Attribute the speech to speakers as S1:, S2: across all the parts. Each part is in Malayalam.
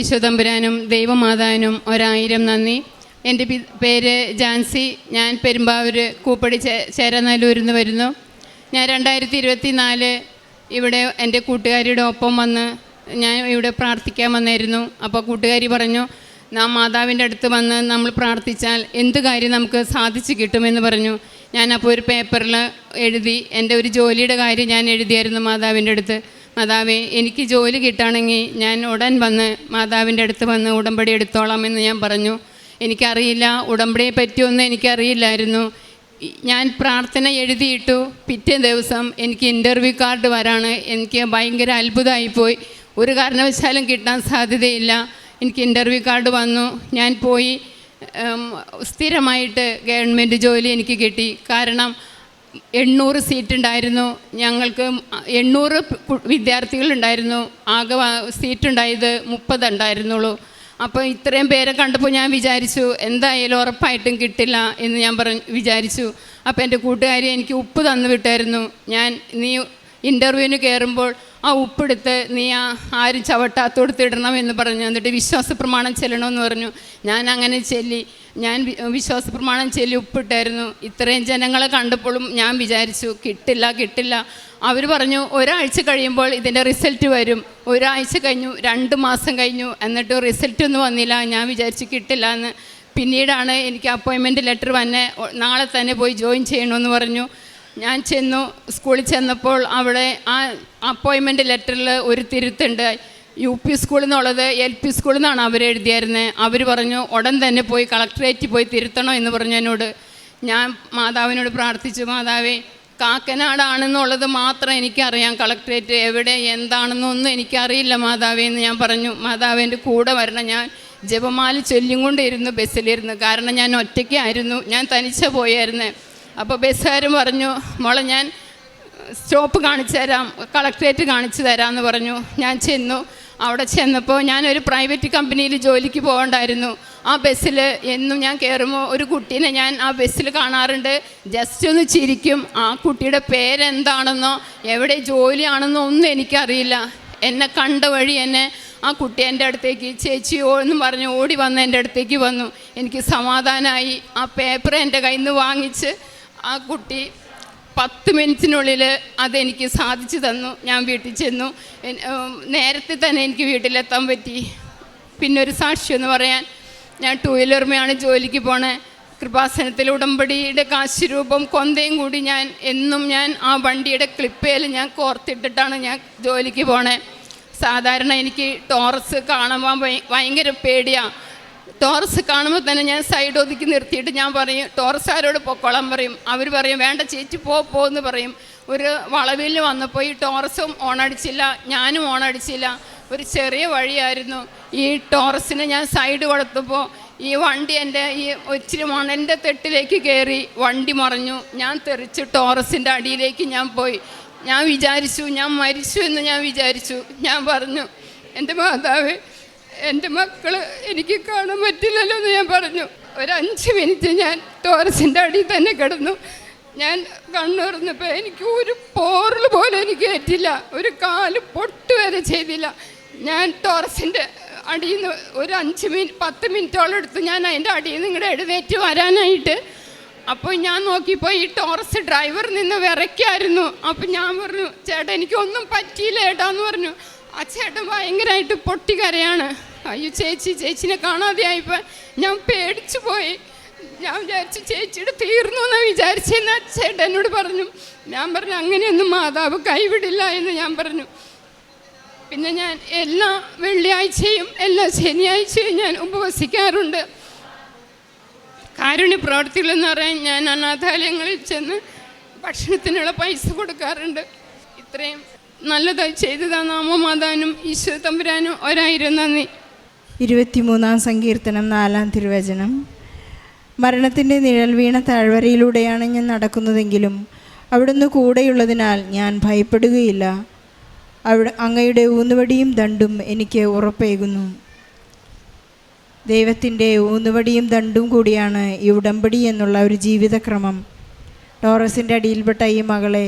S1: ഈശോ തമ്പുരാനും ദൈവമാതാവിനും 1000 നന്ദി. എൻ്റെ പേര് ജാൻസി. ഞാൻ പെരുമ്പാവൂർ കൂപ്പടി ചേരനല്ലൂരിൽ നിന്ന് വരുന്നു. ഞാൻ 2024 ഇവിടെ എൻ്റെ കൂട്ടുകാരിയുടെ ഒപ്പം വന്ന് ഞാൻ ഇവിടെ പ്രാർത്ഥിക്കാൻ വന്നായിരുന്നു. അപ്പോൾ കൂട്ടുകാരി പറഞ്ഞു, നാം മാതാവിൻ്റെ അടുത്ത് വന്ന് നമ്മൾ പ്രാർത്ഥിച്ചാൽ എന്ത് കാര്യം നമുക്ക് സാധിച്ചു കിട്ടുമെന്ന് പറഞ്ഞു. ഞാനപ്പോൾ ഒരു പേപ്പറിൽ എഴുതി എൻ്റെ ഒരു ജോലിയുടെ കാര്യം ഞാൻ എഴുതിയായിരുന്നു മാതാവിൻ്റെ അടുത്ത്. മാതാവേ, എനിക്ക് ജോലി കിട്ടുകയാണെങ്കിൽ ഞാൻ ഉടൻ വന്ന് മാതാവിൻ്റെ അടുത്ത് വന്ന് ഉടമ്പടി എടുത്തോളാമെന്ന് ഞാൻ പറഞ്ഞു. എനിക്കറിയില്ല, ഉടമ്പടിയെ പറ്റിയൊന്നും എനിക്കറിയില്ലായിരുന്നു. ഞാൻ പ്രാർത്ഥന എഴുതിയിട്ടു. പിറ്റേ ദിവസം എനിക്ക് ഇൻ്റർവ്യൂ കാർഡ് വരാണ്. എനിക്ക് ഭയങ്കര അത്ഭുതമായിപ്പോയി. ഒരു കാരണവശാലും കിട്ടാൻ സാധ്യതയില്ല. എനിക്ക് ഇൻ്റർവ്യൂ കാർഡ് വന്നു. ഞാൻ പോയി സ്ഥിരമായിട്ട് ഗവൺമെൻറ് ജോലി എനിക്ക് കിട്ടി. കാരണം 800 സീറ്റ് ഉണ്ടായിരുന്നു. ഞങ്ങൾക്ക് 800 വിദ്യാർത്ഥികളുണ്ടായിരുന്നു. ആകെ സീറ്റ് ഉണ്ടായത് 30 ഉണ്ടായിരുന്നുള്ളൂ. അപ്പോൾ ഇത്രയും പേരെ കണ്ടപ്പോൾ ഞാൻ വിചാരിച്ചു എന്തായാലും ഉറപ്പായിട്ടും കിട്ടില്ല എന്ന് ഞാൻ വിചാരിച്ചു. അപ്പോൾ എൻ്റെ കൂട്ടുകാരി എനിക്ക് ഉപ്പ് തന്നു വിട്ടായിരുന്നു. നീ ഇൻ്റർവ്യൂവിന് കയറുമ്പോൾ ആ ഉപ്പെടുത്ത് നീ ആരും ചവിട്ടാത്തോടുത്ത് ഇടണം എന്ന് പറഞ്ഞു. എന്നിട്ട് വിശ്വാസ പ്രമാണം ചെല്ലണമെന്ന് പറഞ്ഞു. ഞാൻ അങ്ങനെ ഞാൻ വിശ്വാസ പ്രമാണം ചൊല്ലി ഉപ്പിട്ടായിരുന്നു. ഇത്രയും ജനങ്ങളെ കണ്ടപ്പോഴും ഞാൻ വിചാരിച്ചു കിട്ടില്ല. അവർ പറഞ്ഞു ഒരാഴ്ച കഴിയുമ്പോൾ ഇതിൻ്റെ റിസൾട്ട് വരും. ഒരാഴ്ച കഴിഞ്ഞു, 2 മാസം കഴിഞ്ഞു, എന്നിട്ടും റിസൾട്ടൊന്നും വന്നില്ല. ഞാൻ വിചാരിച്ചു കിട്ടില്ല എന്ന്. പിന്നീടാണ് എനിക്ക് അപ്പോയിൻമെൻറ്റ് ലെറ്റർ വന്നെ. നാളെ തന്നെ പോയി ജോയിൻ ചെയ്യണമെന്ന് പറഞ്ഞു. ഞാൻ ചെന്നു. സ്കൂളിൽ ചെന്നപ്പോൾ അവിടെ ആ അപ്പോയിൻമെൻറ്റ് ലെറ്ററിൽ ഒരു തിരുത്തുണ്ട്. UP സ്കൂളിൽ നിന്നുള്ളത് LP സ്കൂളിൽ നിന്നാണ് അവർ എഴുതിയായിരുന്നത്. അവർ പറഞ്ഞു ഉടൻ തന്നെ പോയി കളക്ടറേറ്റിൽ പോയി തിരുത്തണോ എന്ന് പറഞ്ഞു എന്നോട്. ഞാൻ മാതാവിനോട് പ്രാർത്ഥിച്ചു, മാതാവേ, കാക്കനാടാണെന്നുള്ളത് മാത്രം എനിക്കറിയാം, കളക്ടറേറ്റ് എവിടെ എന്താണെന്നൊന്നും എനിക്കറിയില്ല മാതാവേ എന്ന് ഞാൻ പറഞ്ഞു. മാതാവിൻ്റെ കൂടെ വരണം. ഞാൻ ജപമാല ചൊല്ലും കൊണ്ടിരുന്നു ബസ്സിലിരുന്നു. കാരണം ഞാൻ ഒറ്റയ്ക്കായിരുന്നു, ഞാൻ തനിച്ച പോയായിരുന്നു. അപ്പോൾ ബസ്സുകാരൻ പറഞ്ഞു, മോളെ ഞാൻ സ്റ്റോപ്പ് കാണിച്ചു തരാം, കളക്ടറേറ്റ് കാണിച്ചു തരാമെന്ന് പറഞ്ഞു. ഞാൻ ചെന്നു. അവിടെ ചെന്നപ്പോൾ ഞാനൊരു പ്രൈവറ്റ് കമ്പനിയിൽ ജോലിക്ക് പോകണ്ടായിരുന്നു. ആ ബസ്സിൽ എന്നും ഞാൻ കയറുമ്പോൾ ഒരു കുട്ടീനെ ഞാൻ ആ ബസ്സിൽ കാണാറുണ്ട്. ജസ്റ്റ് ഒന്ന് ചിരിക്കും. ആ കുട്ടിയുടെ പേരെന്താണെന്നോ എവിടെ ജോലിയാണെന്നോ ഒന്നും എനിക്കറിയില്ല. എന്നെ കണ്ട വഴി ആ കുട്ടി എൻ്റെ അടുത്തേക്ക് ചേച്ചിയോ എന്നും പറഞ്ഞ് ഓടി വന്ന് എൻ്റെ അടുത്തേക്ക് വന്നു. എനിക്ക് സമാധാനമായി. ആ പേപ്പർ എൻ്റെ കയ്യിൽ നിന്ന് വാങ്ങിച്ച് ആ കുട്ടി 10 മിനിറ്റിനുള്ളിൽ അതെനിക്ക് സാധിച്ചു തന്നു. ഞാൻ വീട്ടിൽ ചെന്നു. നേരത്തെ തന്നെ എനിക്ക് വീട്ടിലെത്താൻ പറ്റി. പിന്നെ ഒരു സാക്ഷ്യം എന്ന് പറയാൻ, ഞാൻ 2 വീലറുമാണ് ജോലിക്ക് പോണേ. കൃപാസനത്തിൽ ഉടമ്പടിയുടെ കാശ് രൂപം കൊന്തയും കൂടി ഞാൻ ആ വണ്ടിയുടെ ക്ലിപ്പയിൽ ഞാൻ കോർത്തിട്ടിട്ടാണ് ഞാൻ ജോലിക്ക് പോണേ. സാധാരണ എനിക്ക് ടോറസ് കാണുമ്പോൾ ഭയങ്കര പേടിയാണ്. ടോറസ് കാണുമ്പോൾ തന്നെ ഞാൻ സൈഡ് ഒതുക്കി നിർത്തിയിട്ട് ഞാൻ പറയും, ടോറസുകാരോട് പൊക്കോളാൻ പറയും. അവർ പറയും വേണ്ട ചേച്ചി പോന്ന് പറയും. ഒരു വളവിൽ വന്നപ്പോൾ ഈ ടോറസും ഓണടിച്ചില്ല, ഞാനും ഓണടിച്ചില്ല. ഒരു ചെറിയ വഴിയായിരുന്നു. ഈ ടോറസിന് ഞാൻ സൈഡ് കൊടുത്തപ്പോൾ ഈ വണ്ടി ഈ ഇച്ചിരി മണലിൻ്റെ തെട്ടിലേക്ക് കയറി വണ്ടി മറിഞ്ഞു. ഞാൻ തെറിച്ച് ടോറസിൻ്റെ അടിയിലേക്ക് ഞാൻ പോയി. ഞാൻ വിചാരിച്ചു ഞാൻ മരിച്ചു എന്ന് ഞാൻ വിചാരിച്ചു. ഞാൻ പറഞ്ഞു, എൻ്റെ മാതാവേ, എൻ്റെ മക്കൾ എനിക്ക് കാണാൻ പറ്റില്ലല്ലോ എന്ന് ഞാൻ പറഞ്ഞു. ഒരു 5 മിനിറ്റ് ഞാൻ ടോറസിൻ്റെ അടിയിൽ തന്നെ കിടന്നു. ഞാൻ കണ്ണുറന്നപ്പോൾ എനിക്ക് ഒരു പോറൽ പോലും എനിക്ക് ഏറ്റില്ല. ഒരു കാല് പൊട്ട് വരെ ചെയ്തില്ല. ഞാൻ ടോറസിൻ്റെ അടിയിൽ നിന്ന് ഒരു 10 മിനിറ്റോളം എടുത്ത് ഞാൻ അതിൻ്റെ അടിയിൽ നിന്ന് ഇങ്ങോട്ട് എഴുന്നേറ്റ് വരാനായിട്ട്. അപ്പോൾ ഞാൻ നോക്കിയപ്പോൾ ഈ ടോറസ് ഡ്രൈവർ നിന്ന് വിറയ്ക്കായിരുന്നു. അപ്പം ഞാൻ പറഞ്ഞു, ചേട്ടാ എനിക്കൊന്നും പറ്റിയില്ല ഏട്ടാന്ന് പറഞ്ഞു. ആ ചേട്ടൻ ഭയങ്കരമായിട്ട് പൊട്ടിക്കരയാണ്. അയ്യോ ചേച്ചിനെ കാണാതെ ആയിപ്പോൾ ഞാൻ പേടിച്ചു പോയി. ഞാൻ വിചാരിച്ചു ചേച്ചിയുടെ തീർന്നു എന്ന് വിചാരിച്ചെന്ന് ചേട്ടൻ എന്നോട് പറഞ്ഞു. ഞാൻ പറഞ്ഞു അങ്ങനെയൊന്നും മാതാവ് കൈവിടില്ല എന്ന് ഞാൻ പറഞ്ഞു. പിന്നെ ഞാൻ എല്ലാ വെള്ളിയാഴ്ചയും എല്ലാ ശനിയാഴ്ചയും ഞാൻ ഉപവസിക്കാറുണ്ട്. കാരുണ്യ പ്രവർത്തികളെന്ന് പറയാൻ ഞാൻ അനാഥാലയങ്ങളിൽ ചെന്ന് ഭക്ഷണത്തിനുള്ള പൈസ കൊടുക്കാറുണ്ട്. ഇത്രയും നല്ലതായി ചെയ്തതാണ് നാമമാതാനും ഈശോ തമ്പുരാനും 1000 നന്ദി.
S2: 23-ാം സങ്കീർത്തനം 4-ാം തിരുവചനം. മരണത്തിൻ്റെ നിഴൽ വീണ താഴ്വരയിലൂടെയാണ് ഞാൻ നടക്കുന്നതെങ്കിലും അവിടുന്ന് കൂടെയുള്ളതിനാൽ ഞാൻ ഭയപ്പെടുകയില്ല. അങ്ങയുടെ ഊന്നുവടിയും ദണ്ടും എനിക്ക് ഉറപ്പേകുന്നു. ദൈവത്തിൻ്റെ ഊന്നുവടിയും ദണ്ടും കൂടിയാണ് ഈ ഉടമ്പടി എന്നുള്ള ഒരു ജീവിതക്രമം. ടോറസിൻ്റെ അടിയിൽപ്പെട്ട ഈ മകളെ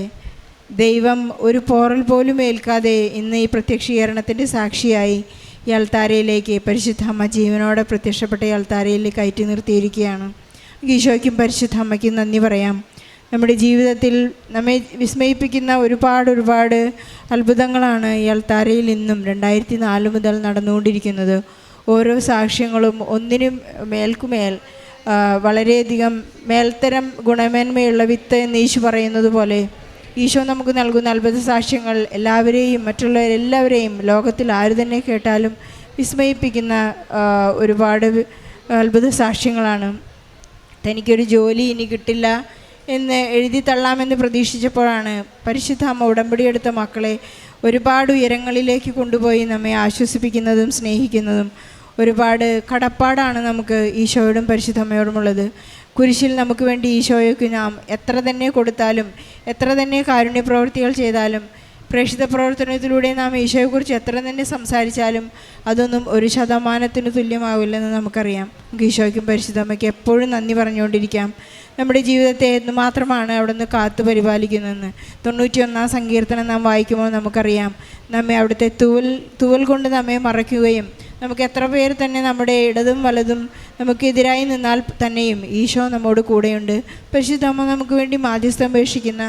S2: ദൈവം ഒരു പോറൽ പോലും ഏൽക്കാതെ ഇന്ന് ഈ പ്രത്യക്ഷീകരണത്തിൻ്റെ സാക്ഷിയായി ഈ അൾത്താരയിലേക്ക് പരിശുദ്ധ അമ്മ ജീവനോടെ പ്രത്യക്ഷപ്പെട്ട ഈ അൾത്താരയിൽ കയറ്റി നിർത്തിയിരിക്കുകയാണ്. ഈശോയ്ക്കും പരിശുദ്ധ അമ്മയ്ക്കും നന്ദി പറയാം. നമ്മുടെ ജീവിതത്തിൽ നമ്മെ വിസ്മയിപ്പിക്കുന്ന ഒരുപാട് അത്ഭുതങ്ങളാണ് ഈ അൾത്താരയിൽ ഇന്നും 2004 മുതൽ നടന്നുകൊണ്ടിരിക്കുന്നത്. ഓരോ സാക്ഷ്യങ്ങളും ഒന്നിനും മേൽക്കുമേൽ വളരെയധികം മേൽത്തരം ഗുണമേന്മയുള്ള വിത്ത് എന്ന് ഈശോ പറയുന്നത് പോലെ ഈശോ നമുക്ക് നൽകുന്ന അത്ഭുത സാക്ഷ്യങ്ങൾ എല്ലാവരെയും മറ്റുള്ളവരെല്ലാവരെയും ലോകത്തിൽ ആര് തന്നെ കേട്ടാലും വിസ്മയിപ്പിക്കുന്ന ഒരുപാട് അത്ഭുത സാക്ഷ്യങ്ങളാണ്. തനിക്കൊരു ജോലി ഇനി കിട്ടില്ല എന്ന് എഴുതി തള്ളാമെന്ന് പ്രതീക്ഷിച്ചപ്പോഴാണ് പരിശുദ്ധ അമ്മ ഉടമ്പടിയെടുത്ത മക്കളെ ഒരുപാട് ഉയരങ്ങളിലേക്ക് കൊണ്ടുപോയി നമ്മെ ആശ്വസിപ്പിക്കുന്നതും സ്നേഹിക്കുന്നതും. ഒരുപാട് കടപ്പാടാണ് നമുക്ക് ഈശോയോടും പരിശുദ്ധ അമ്മയോടുമുള്ളത്. കുരിശിൽ നമുക്ക് വേണ്ടി ഈശോയ്ക്ക് നാം എത്ര തന്നെ കൊടുത്താലും എത്ര തന്നെ കാരുണ്യ പ്രവൃത്തികൾ ചെയ്താലും പ്രേക്ഷിത പ്രവർത്തനത്തിലൂടെ നാം ഈശോയെക്കുറിച്ച് എത്ര തന്നെ സംസാരിച്ചാലും അതൊന്നും 1% തുല്യമാവില്ലെന്ന് നമുക്കറിയാം. നമുക്ക് ഈശോയ്ക്കും പരിശുദ്ധ അമ്മയ്ക്ക് എപ്പോഴും നന്ദി പറഞ്ഞുകൊണ്ടിരിക്കാം. നമ്മുടെ ജീവിതത്തെ എന്തുമാത്രമാണ് അവിടുന്ന് കാത്തു പരിപാലിക്കുന്നതെന്ന് 91 സങ്കീർത്തനം നാം വായിക്കുമ്പോൾ നമുക്കറിയാം. നമ്മെ അവിടുത്തെ തൂവൽ കൊണ്ട് നമ്മെ മറയ്ക്കുകയും നമുക്ക് എത്ര പേർ തന്നെ നമ്മുടെ ഇടതും വലതും നമുക്കെതിരായി നിന്നാൽ തന്നെയും ഈശോ നമ്മോട് കൂടെയുണ്ട്. പരിശുദ്ധ അമ്മ നമുക്ക് വേണ്ടി മാധ്യസ്ഥം അപേക്ഷിക്കുന്ന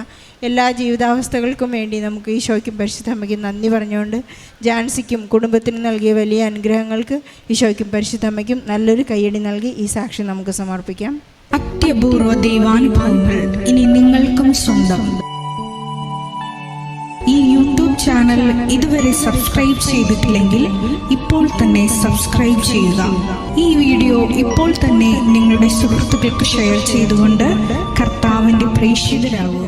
S2: എല്ലാ ജീവിതാവസ്ഥകൾക്കും വേണ്ടി നമുക്ക് ഈശോയ്ക്കും പരിശുദ്ധ അമ്മയ്ക്കും നന്ദി പറഞ്ഞുകൊണ്ട് ജാൻസിക്കും കുടുംബത്തിനും നൽകിയ വലിയ അനുഗ്രഹങ്ങൾക്ക് ഈശോയ്ക്കും പരിശുദ്ധ അമ്മയ്ക്കും നല്ലൊരു കയ്യടി നൽകി ഈ സാക്ഷി നമുക്ക് സമർപ്പിക്കാം.
S3: അത്യപൂർവ ദൈവാനുഭവങ്ങൾ ഇനി നിങ്ങൾക്കും സ്വന്തം. ഈ യൂട്യൂബ് ചാനൽ ഇതുവരെ സബ്സ്ക്രൈബ് ചെയ്തിട്ടില്ലെങ്കിൽ ഇപ്പോൾ തന്നെ സബ്സ്ക്രൈബ് ചെയ്യുക. ഈ വീഡിയോ ഇപ്പോൾ തന്നെ നിങ്ങളുടെ സുഹൃത്തുക്കൾക്ക് ഷെയർ ചെയ്തുകൊണ്ട് കർത്താവിൻ്റെ പ്രേക്ഷിതരാകുക.